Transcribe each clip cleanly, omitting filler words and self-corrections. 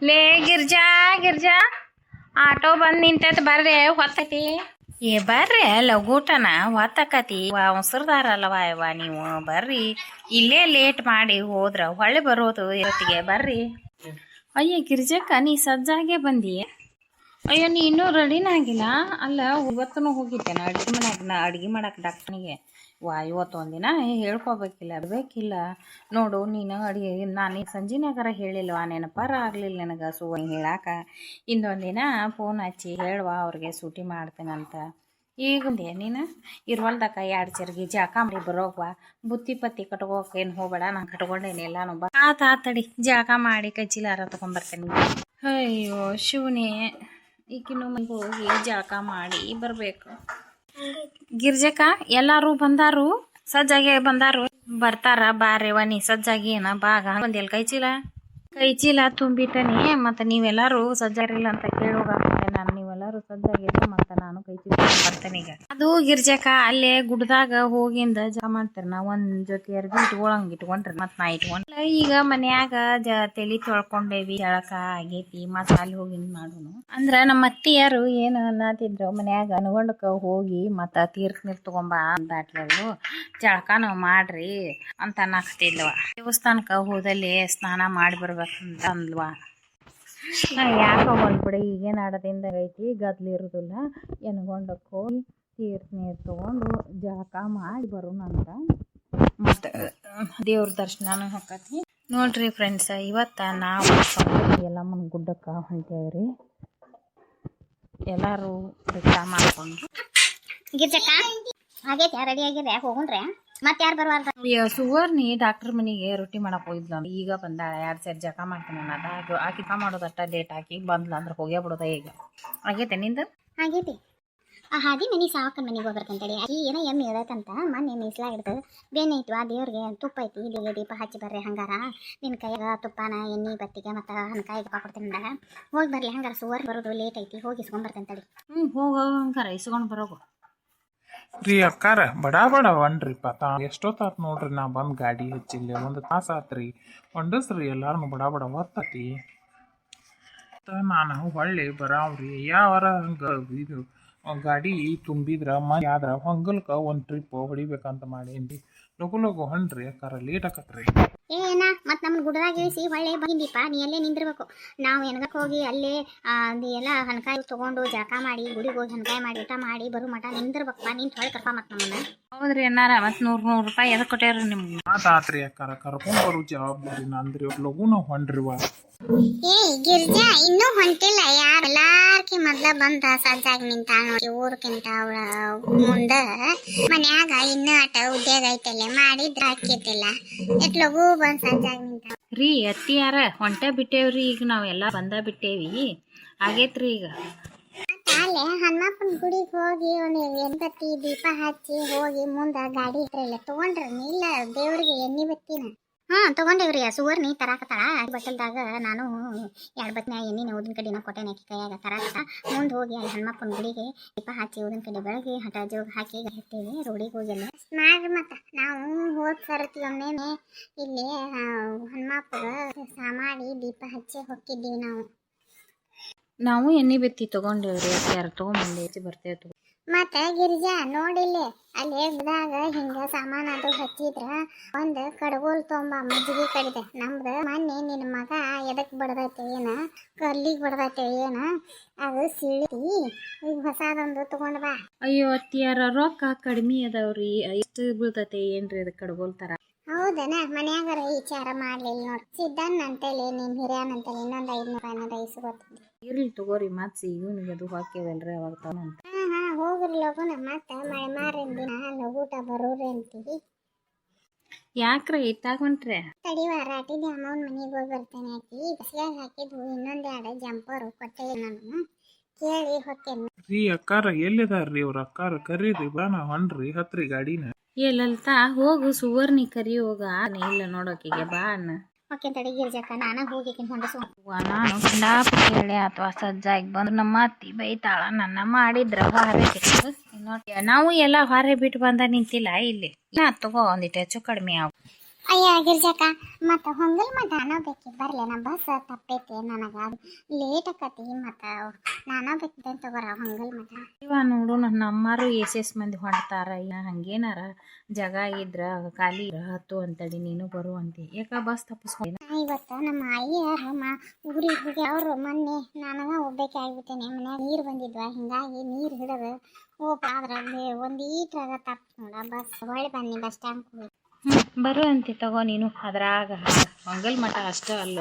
ಲೇ ಗಿರ್ಜಾ ಗಿರ್ಜಾ ಆಟೋ ಬಂದ್ ನಿಂತೈತ್ ಬರ್ರಿ ಹೊತ್ತೈತಿ. ಬರ್ರಿ ಲಘೂಟನ ಹೊತ್ತಕತಿ ಅವಸರದಾರಲ್ವ ಇವ ನೀವು ಬರ್ರಿ. ಇಲ್ಲೇ ಲೇಟ್ ಮಾಡಿ ಹೋದ್ರ ಹೊಳ್ಳಿ ಬರೋದು ಇವತ್ತಿಗೆ ಬರ್ರಿ. ಅಯ್ಯ ಗಿರ್ಜಕ್ಕ ನೀ ಸಜ್ಜಾಗೆ ಬಂದಿ. ಅಯ್ಯೋ ನೀ ಇನ್ನೂ ರೆಡಿನ ಆಗಿಲ್ಲ. ಅಲ್ಲ ಇವತ್ತೂ ಹೋಗಿದ್ದೇನೆ ಅಡ್ಗೆ ಮಾಡಕ್ಕೆ ಡಾಕ್ಟ್ರನಿಗೆ. ಇವತ್ತು ಒಂದಿನ ಹೇಳ್ಕೊಬೇಕಿಲ್ಲ ಬೇಕಿಲ್ಲ ನೋಡು. ನೀನು ಅಡುಗೆ ನಾನು ಸಂಜೆನಾಗಾರ ಹೇಳಿಲ್ವಾ ನೆನಪಾರ ಆಗಲಿಲ್ಲ ನನಗೆ ಹೇಳಾಕ. ಇನ್ನೊಂದಿನ ಫೋನ್ ಹಚ್ಚಿ ಹೇಳುವ ಅವ್ರಿಗೆ ಸೂಟಿ ಮಾಡ್ತೇನಂತ. ಈಗಂದೆ ನೀನು ಇರುವಲ್ದಕ್ಕ 2 ಚರ್ಗಿ ಜಾಕ ಮಾಡಿ ಬರೋಗ್ವ. ಬುತ್ತಿ ಪತ್ತಿ ಕಟ್ಕೋಕೇನು ಹೋಗ್ಬೇಡ, ನಾನು ಕಟ್ಕೊಂಡೇನಿ ಎಲ್ಲಾನು. ಆತಡಿ ಜಾಕ ಮಾಡಿ ಕೈಚಿಲಾರ ತೊಗೊಂಬರ್ತೇನೆ. ಅಯ್ಯೋ ಶಿವನೇ, ಈಗಿನ ಮನೆಗೆ ಹೋಗಿ ಜಾಕ ಮಾಡಿ ಬರಬೇಕು. ಗಿರ್ಜಕ್ಕ ಎಲ್ಲಾರು ಬಂದಾರು, ಸಜ್ಜಾಗೆ ಬಂದಾರು. ಬರ್ತಾರ ಬಾರೇವ ನೀ ಸಜ್ಜಾಗಿ ಏನ ಬಾಗ ಬಂದಿಲ್ಲ. ಕೈಚೀಲ ತುಂಬಿಟ್ಟನಿ. ಮತ್ತು ನೀವೆಲ್ಲರೂ ಸಜ್ಜಾರಿಲ್ಲ ಅಂತ ಕೇಳೋಗ ನಾನು. ನೀವೆಲ್ಲರೂ ಸಜ್ಜಾಗಿದ್ರೆ ಮತ್ತು ನಾನು ಕೈಚೀಲ ಬರ್ತೇನೆ ಈಗ. ಅದು ಗಿರ್ಜಕ್ಕ ಅಲ್ಲೇ ಗುಡ್ದಾಗ ಹೋಗಿಂದ ಜಾ ಮಾಡ್ತಾರೆ. ನಾವು ಒಂದು ಜೊತೆ ಅರ್ಬಿ ಇಟ್ಕೊಂಡ್ರಿ ಮತ್ತು ನಾ ಇಟ್ಕೊಂಡ್ರೆ ಈಗ ಮನ್ಯಾಗ ತಲೆ ತೊಳ್ಕೊಂಡೇವಿ, ಜಳಕ ಆಗೈತಿ. ಮತ್ತು ಅಲ್ಲಿ ಹೋಗಿ ಮಾಡೋನು ಅಂದ್ರೆ ನಮ್ಮ ಅತ್ತಿಯಾರು ಏನು ಅನ್ನತಿದ್ರು, ಮನ್ಯಾಗ ಅನ್ಗೊಂಡಕ ಹೋಗಿ ಮತ್ತು ತೀರ್ಥ ನೀರು ತೊಗೊಂಬ ಬಾಟ್ಲರು ಜಳಕ ನಾವು ಮಾಡ್ರಿ ಅಂತ ಅನ್ನಕ್ತಿದ್ವ. ದೇವಸ್ಥಾನಕ್ಕೆ ಹೋದಲ್ಲಿ ಸ್ನಾನ ಮಾಡಿ ಬರ್ಬೇಕಂತ ಅಂದ್ವಾ. ಯಾಕೆ ಬಂದ್ಬಿಡಿ, ಈಗೇನು ಆಡದಿಂದ ಐತಿ ಗದ್ಲು ಇರೋದಿಲ್ಲ. ಎನ್ಗೊಂಡಕ್ಕೆ ಹೋಗಿ ತೀರ್ಥ ನೀರು ತೊಗೊಂಡು ಜಳಕ ಮಾಡಿ ಬರೋಣಂತ. ಮತ್ತು ದೇವ್ರ ದರ್ಶನನೂ ಹೋಗತಿ ನೋಡ್ರಿ ಫ್ರೆಂಡ್ಸ್. ಇವತ್ತು ನಾವು ಎಲ್ಲಮ್ಮನ ಗುಡ್ಡಕ್ಕೆ ಹೊಂಟೇವ್ರಿ. ಎಲ್ಲರೂ ರಿಕ್ಷ ಮಾಡ್ಕೊಂಡು. ಗಿರ್ಜಕ್ಕ ಆಗೈತೆ ರೆಡಿ ಆಗಿರ ಹೋಗುಣ್ರೆ. ಮತ್ತೆ ಯಾರು ಬರುವಾರ? ಸುವರ್ಣಿ ಡಾಕ್ಟರ್ ಮನೆಗೆ ರೊಟ್ಟಿ ಮಾಡಕ್ ಹೋಗಿದ್ಲು. ಈಗ ಬಂದಾಳ. 2 ಸೇರಿ ಜಕ ಮಾಡ್ತೀನಿ ಅನ್ನೋದು ಆಕಿ ಮಾಡೋದಟ್ಟ ಲೇಟ್ ಹಾಕಿ ಬಂದ್ಲ ಅಂದ್ರೆ ಹೋಗೇ ಬಿಡೋದ. ಈಗ ಆಗೈತೆ ನಿಂದು? ಆಗೈತಿ. ಹಾದಿ ಮನೆ ಸಾವಕ್ಕನ ಮನೆಗೆ ಹೋಗ್ಬೇಕಂತೇಳಿ ಆಕಿ ಏನೋ ಎಮ್ಮೆ ಇಡತ್ತಂತ ಮೊನ್ನೆ ಮೀಸಲಾಗಿಡ್ದು ಬೇನೈತ್ವಾ. ದೇವ್ರಿಗೆ ತುಪ್ಪ ಐತಿ, ಇಲ್ಲಿಗೆ ದೀಪ ಹಚ್ಚಿ ಬರ್ರಿ. ಹಂಗಾರ ನಿನ್ನ ಕೈಯಾಗ ತುಪ್ಪನ ಎಣ್ಣೆ ಬತ್ತಿಗೆ ಮತ್ತು ಹನ್ಕಾಯಿ ದೀಪ ಕೊಡ್ತೀನಿ ಅಂದಾಗ ಹೋಗಿ ಬರ್ಲಿ. ಹಂಗಾರ ಸುವರ್ ಬರೋದು ಲೇಟ್ ಐತಿ, ಹೋಗಿ ಇಸ್ಕೊಂಬರ್ತಂತೇಳಿ. ಹೋಗೋ ಹಂಗಾರ ಇಸ್ಕೊಂಡು ಬರೋಗು. ರೀ ಅಕ್ಕಾರ ಬಡ ಒನ್ರಿಪ್ಪ. ಎಷ್ಟೊತ್ತಾತ್ ನೋಡ್ರಿ ನಾ ಬಂದು ಗಾಡಿ ಹಚ್ಚಿಲ್ಲ. 1 ತಾಸು ಆತ್ರಿ. ಹೊಂಡಸ್ರಿ ಎಲ್ಲಾರನು ಬಡ ಹೊತ್ತತಿ. ನಾನು ಹೊಳ್ಳಿ ಬರಾವ್ರಿ ಯಾವಾರ ಹಂಗೆ ಇದು ಗಾಡಿ ತುಂಬಿದ್ರ ಆದ್ರ ಹೊಂಗಲ್ಕ ಒಂದು ಟ್ರಿಪ್ ಹೊಡಿಬೇಕಂತ ಮಾಡೇನ್ರಿ. ಲಗು ಹೊಂಡ್ರಿ ಅಕ್ಕಾರ, ಲೇಟ್ ಆಕತ್ರಿ. ಏನ ಮತ್ತು ನಮ್ಮ ಗುಡ್ಡದಾಗ ಇಳಿಸಿ ಹೊಳ್ಳಿ ಬಂದಿಪ್ಪ. ನೀ ಅಲ್ಲೇ ನಿಂದಿರ್ಬೇಕು. ನಾವು ಎನ್ಗಕ್ಕೆ ಹೋಗಿ ಅಲ್ಲೇ ಎಲ್ಲ ಹನ್ಕಾಯಿ ತೊಗೊಂಡು ಜಳಕ ಮಾಡಿ ಗುಡಿಗೆ ಹೋಗಿ ಹನ್ಕಾಯಿ ಮಾಡಿ ಊಟ ಮಾಡಿ ಬರೋ ಮಠ ನಿಂದಿರ್ಬೇಕಪ್ಪ. ನಿಂತು ಹೊಳ್ಳಿ ಕರ್ಪ ಮತ್ತು ನಮ್ಮನ್ನ. ಹೌದ್ರಿ ಅನ್ನಾರ. ಮತ್ತು 100 ರೂಪಾಯಿ ಎದಕ್ಕೆ ಕೊಟ್ಟಾರ ನಿಮ್ಗೆ? ಮಾತಾತ್ರಿ ಅಕ್ಕಾರ, ಕರ್ಕೊಂಡ್ ಬರೋ ಜವಾಬ್ದಾರಿ ನಂದ್ರಿ. ಲಗುನ ಹೊಂಡ್ರಿವ. ಗಿರ್ಜಾ ಇನ್ನೂ ಹೊಂಟಿಲ್ಲ. ಎಲ್ಲಾರ್ಕಿ ಮೊದ್ಲ ಬಂದ ಸಜ್ಜಾಗಿ ನಿಂತ ನೋಡಿ. ಊರ್ಕಿಂತ ಅವಳ ಮುಂದ ಮನ್ಯಾಗ ಇನ್ನೂ ಆಟ ಉದ್ಯೋಗ ಐತಲ್ಲ ಮಾಡಿದ್ರ ಹಾಕಿತಿಲ್ಲ. ಎಟ್ ಲಗು ಬಂದ್ ಸಜ್ಜಾಗಿ ನಿಂತ ರೀ ಅತ್ತಿಯಾರ ಹೊಂಟೆ ಬಿಟ್ಟೇವ್ರಿ. ಈಗ ನಾವೆಲ್ಲ ಬಂದ ಬಿಟ್ಟೇವಿ. ಆಗೇತ್ರಿ ಈಗ. ಅಲ್ಲೇ ಹನುಮಪ್ಪನ ಗುಡಿಗೆ ಹೋಗಿ ಒಂದು ಎಣ್ಣೆ ದೀಪ ಹಚ್ಚಿ ಹೋಗಿ ಮುಂದೆ ಗಾಡಿ ಇಟ್ರಲ್ಲ ತಗೊಂಡ್ರಿ. ಇಲ್ಲ ದೇವ್ರಿಗೆ ಎಣ್ಣೆ ಬತ್ತಿನ ತಗೊಂಡೇವ್ರಿ. ಸುವರ್ಣಿ ತರಾಕತ್ತಾಳ ಬಟ್ಟಲ್ದಾಗ. ನಾನು 2 ಬತ್ತಿನ ಎಣ್ಣಿನ ಉದಿನ ಕಡಿನ ಕೊಟ್ಟೆನ ಆಕಿ ಕೈಯಾಗ ತರಾಕತ್ತ. ಮುಂದೆ ಹೋಗಿ ಅಲ್ಲಿ ಹನುಮಪ್ಪನ ಗುಡಿಗೆ ದೀಪ ಹಚ್ಚಿ ಉದಿನ ಕಡೆ ಬೆಳಗ್ಗೆ ಹಠ ಜೋಗ ಹಾಕಿ ಇರ್ತೀವಿ. ರೋಡಿಗೆ ಹೋಗಿಲ್ಲ ಮಾಡ್ರಿ. ಮತ್ತು ನಾವು ಹೋದ್ ಸರ್ತಿ ಒಮ್ಮೆ ಇಲ್ಲಿ ಹನುಮಪ್ಪಗ ಸಾಮಾಡಿ ದೀಪ ಹಚ್ಚಿ ಹೊಕ್ಕಿದ್ದೀವಿ. ನಾವು ಎಣ್ಣೆ ಬೆತ್ತಿ ತಗೊಂಡೇವ್ರಿ. ಯಾರು ತೊಗೊಂಬಂದು ಬರ್ತೇವೆ. ಮತ್ತೆ ಗಿರಿಜಾ ನೋಡಿಲ್ಲಿ ಅಲ್ಲಿ ಗುಡ್ದಾಗ ಹಿಂಗ ಸಾಮಾನು ಅದು ಹಚ್ಚಿದ್ರ ಒಂದು ಕಡಗೋಲ್ ತೊಂಬ ಮಜ್ಜಿಗೆ ಕಡಿದೆ. ನಮ್ದು ಮೊನ್ನೆ ನಿನ್ನ ಮಗ ಎದಕ್ ಬಡ್ದೈತೆ ಏನ, ಕಲ್ಲಿಗೆ ಬಡ್ದೈತೆ ಏನ, ಅದು ಸಿಳಿತಿ. ಈಗ ಹೊಸದೊಂದು ತಗೊಂಡ್ ಬಾ. ಅಯ್ಯೋ ಅತ್ತಿಯಾರ ರೊಕ್ಕ ಕಡಿಮೆ ಅದಾವ್ರಿ. ಎಷ್ಟು ಬೀಳ್ತೈತೆ ಏನ್ರಿ ಅದು ಕಡಗೋಲ್ ತರ? ಹೌದನ? ಮನ್ಯಾಗಾರ ವಿಚಾರ ಮಾಡ್ಲಿಲ್ಲ ನೋಡ್. ಸಿದ್ದನ್ ಅಂತೇಳಿ ನಿನ್ ಹಿರಿಯನಂತೇಳಿ ಇನ್ನೊಂದು 500 ಇಸ್ಕೊತೀನಿ. ಇರ್ಲಿ ತಗೋರಿ. ಮತ್ತೆ ಇವನಿಗೆ ಅದು ಹಾಕ್ಯವಲ್ರಿ ಅವಾಗ ತಗೊಂಡ್. ಹೋಗ್ರಿ ಲಗುನ. ಮತ್ತೆ ಮಳೆ ಮಾರಿನ ದಿನ ಲಗೂಟ ಬರೋರಿ ಅಂತೀವಿ. ಯಾಕ್ರಿ ಇತ್ತಾಗ ಹೊಂಟ್ರೆ? ತಡಿವ ರಾಟಿ ಅಮ್ಮನ ಮನೆಗೆ ಹೋಗಿ ಬರ್ತೇನೆ. ಆಕಿ ಬಸ್ಗಾಗ ಹಾಕಿದ್ವು ಇನ್ನೊಂದು 2 ಜಂಪರ್ ಕೊಟ್ಟೆ. ನಾನು ಕೇಳಿ ಹೊತ್ತೇನೆ. ರೀ ಅಕ್ಕಾರ ಎಲ್ಲಿದಾರ್ರಿ ಅವ್ರ? ಅಕ್ಕಾರ ಕರೀರಿ ಬಾನ ಹೊಂಡ್ರಿ ಹತ್ರಿ ಗಾಡಿನ. ಲಲಿತಾ ಹೋಗು ಸುವರ್ಣಿ ಕರಿ ಹೋಗ. ಇಲ್ಲ ನೋಡೋಕಿಗೆ ಬಾ ಅನ್ನ. ಓಕೆ ತಡಿ ಗಿರ್ಜಕ್ಕ, ನಾನು ಹೋಗಿ ಹೊಂಡಸು. ನಾನು ಗಂಡಾಪಿ ಹೇಳಿ ಅಥವಾ ಸಜ್ಜಾಗಿ ಬಂದು ನಮ್ಮ ಅತ್ತಿ ಬೈತಾಳ. ನನ್ನ ಮಾಡಿದ್ರ ಹೊರೆ ನೋಡಿ. ನಾವು ಎಲ್ಲ ಹೊರೆ ಬಿಟ್ಟು ಬಂದ ನಿಂತಿಲ್ಲ ಇಲ್ಲಿ. ತಗೋ ಒಂದಿಟ್ಟು ಹೆಚ್ಚು ಕಡಿಮೆ ಆಗ. ಅಯ್ಯ ಗಿರ್ಜಕ್ಕ ಮತ್ತ ಹೊಂಗಲ್ ಮಠ ಬೇಕಿ ಬರ್ಲಿ ನಾ ಬಸ್ ತಪ್ಪೈತಿ ನನಗ ಲೇಟ್ ಆಕತಿ ಮತ್ತ ನಾನಾ ಬೇಕಿದ್ದೆ ತಗೋರ ಹೊಂಗಲ್ ಮಠ. ಇವ ನೋಡು ನನ್ನ ಅಮ್ಮಾರು ಎಸ್ ಮಂದಿ ಹೊಂಟಾರ ಹಂಗೇನಾರ ಜಾಗ ಇದ್ರ ಖಾಲಿ ಇದ್ರ ಹತ್ತು ಅಂತಡಿ ನೀನು ಬರು ಅಂತಿ ಯಾಕ ಬಸ್ ತಪ್ಪಿಸ್ಕೊಂಡ. ಇವತ್ತ ನಮ್ಮ ಅಯ್ಯ ಊರಿಗೆ ಹೋಗಿ ಅವ್ರು ಮೊನ್ನೆ ನನಗ ಹೋಗ್ಬೇಕೆ ಆಗ್ಬಿಟ್ಟೇನೆ ಮನ್ಯಾಗ ನೀರು ಬಂದಿದ್ವ ಹಿಂಗಾಗಿ ನೀರು ಹಿಡಿದು ಅದ್ರಲ್ಲಿ ಒಂದು ಈಟ್ರಾಗ ತಪ್ಪಿಸ್ಕೊಂಡ ಬಸ್ ಹೊಳ್ಳಿ ಬನ್ನಿ ಬಸ್ ಸ್ಟ್ಯಾಂಡ್ ಹೋಗಿ. ಬರು ಅಂತಿ ತಗೋ ನೀನು ಅದ್ರಾಗ ಹೊಂಗಲ್ ಮಠ ಅಷ್ಟ ಅಲ್ಲ.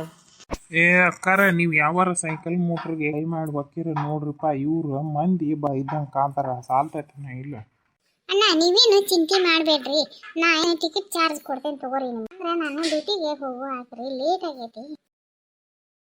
ಏ ಅಕ್ಕಾರ ನೀವು ಯಾವಾರ ಸೈಕಲ್ ಮೋಟ್ರಿಗೆ ಕೈ ಮಾಡಿ ಹೊಕ್ಕಿರ ನೋಡ್ರಿಪ್ಪ ಇವ್ರು ಮಂದಿ ಇದ್ದಂಗೆ ಕಾಂತಾರ ಸಾಲ್ತೈತನ ಇಲ್ಲ. ಅಣ್ಣ ನೀವೇನು ಚಿಂತೆ ಮಾಡಬೇಡ್ರಿ ನಾ ಟಿಕೆಟ್ ಚಾರ್ಜ್ ಕೊಡ್ತೇನೆ ತಗೋರಿ ನಿಮ್ಗೆ. ನಾನು ಡ್ಯೂಟಿಗೆ ಹೋಗು ಹಾಕ್ರಿ ಲೇಟ್ ಆಗೈತಿ.